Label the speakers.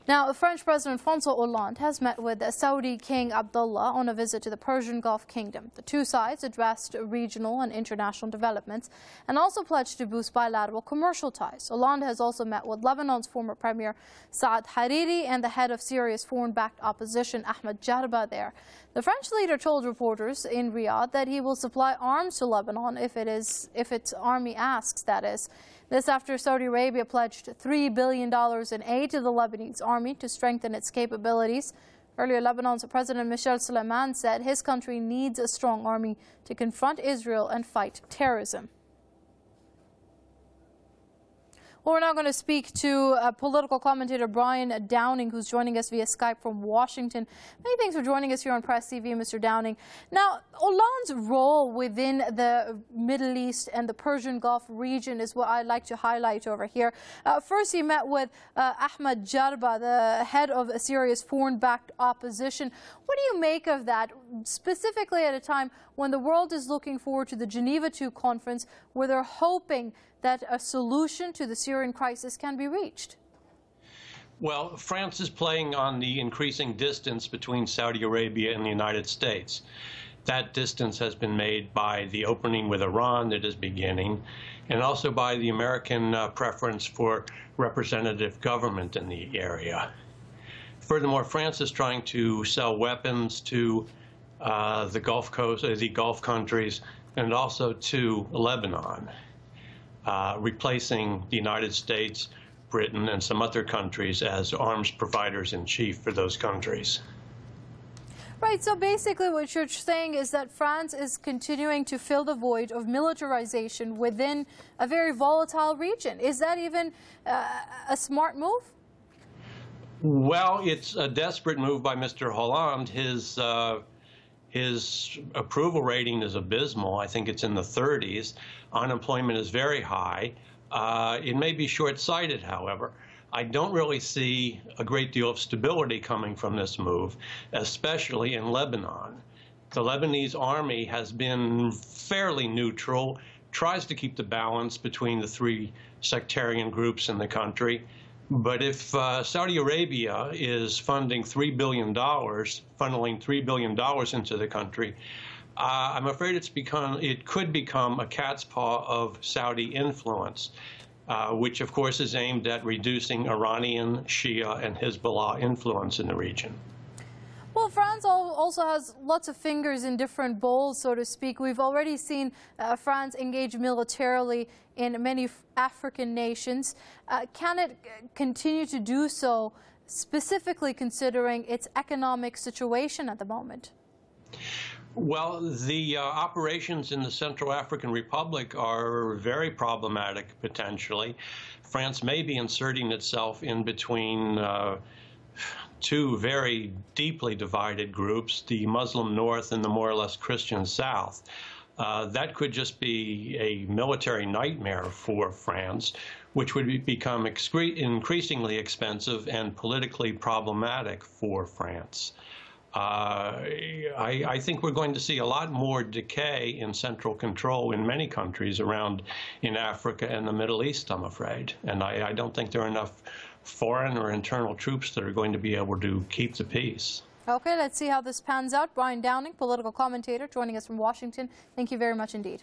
Speaker 1: Now, French President François Hollande has met with Saudi King Abdullah on a visit to the Persian Gulf Kingdom. The two sides addressed regional and international developments and also pledged to boost bilateral commercial ties. Hollande has also met with Lebanon's former Premier Saad Hariri and the head of Syria's foreign-backed opposition Ahmed Jarba there. The French leader told reporters in Riyadh that he will supply arms to Lebanon if its army asks, that is. This after Saudi Arabia pledged $3 billion in aid to the Lebanese army to strengthen its capabilities. Earlier, Lebanon's President Michel Suleiman said his country needs a strong army to confront Israel and fight terrorism. Well, we're now going to speak to political commentator Brian Downing, who's joining us via Skype from Washington. Many thanks for joining us here on Press TV, Mr. Downing. Now, Hollande's role within the Middle East and the Persian Gulf region is what I'd like to highlight over here. First, he met with Ahmed Jarba, the head of Syria's foreign-backed opposition. What do you make of that, specifically at a time when the world is looking forward to the Geneva II conference, where they're hoping that a solution to the Syrian crisis can be reached?
Speaker 2: Well, France is playing on the increasing distance between Saudi Arabia and the United States. That distance has been made by the opening with Iran that is beginning, and also by the American preference for representative government in the area. Furthermore, France is trying to sell weapons to the Gulf Coast, the Gulf countries, and also to Lebanon, replacing the United States, Britain, and some other countries as arms providers-in-chief for those countries.
Speaker 1: Right, so basically what you're saying is that France is continuing to fill the void of militarization within a very volatile region. Is that even a smart move?
Speaker 2: Well, it's a desperate move by Mr. Hollande. His approval rating is abysmal. I think it's in the 30s. Unemployment is very high. It may be short-sighted, however. I don't really see a great deal of stability coming from this move, especially in Lebanon. The Lebanese army has been fairly neutral, tries to keep the balance between the three sectarian groups in the country. But if Saudi Arabia is funding $3 billion, funneling $3 billion into the country, I'm afraid it could become a cat's paw of Saudi influence, which of course is aimed at reducing Iranian, Shia, and Hezbollah influence in the region.
Speaker 1: Well, France also has lots of fingers in different bowls, so to speak. We've already seen France engage militarily in many African nations. Can it continue to do so, specifically considering its economic situation at the moment?
Speaker 2: Well, the operations in the Central African Republic are very problematic, potentially. France may be inserting itself in between two very deeply divided groups, the Muslim North and the more or less Christian South. That could just be a military nightmare for France, which would become increasingly expensive and politically problematic for France. I think we're going to see a lot more decay in central control in many countries around in Africa and the Middle East, I'm afraid. And I don't think there are enough foreign or internal troops that are going to be able to keep the peace.
Speaker 1: Okay, let's see how this pans out. Brian Downing, political commentator, joining us from Washington. Thank you very much indeed.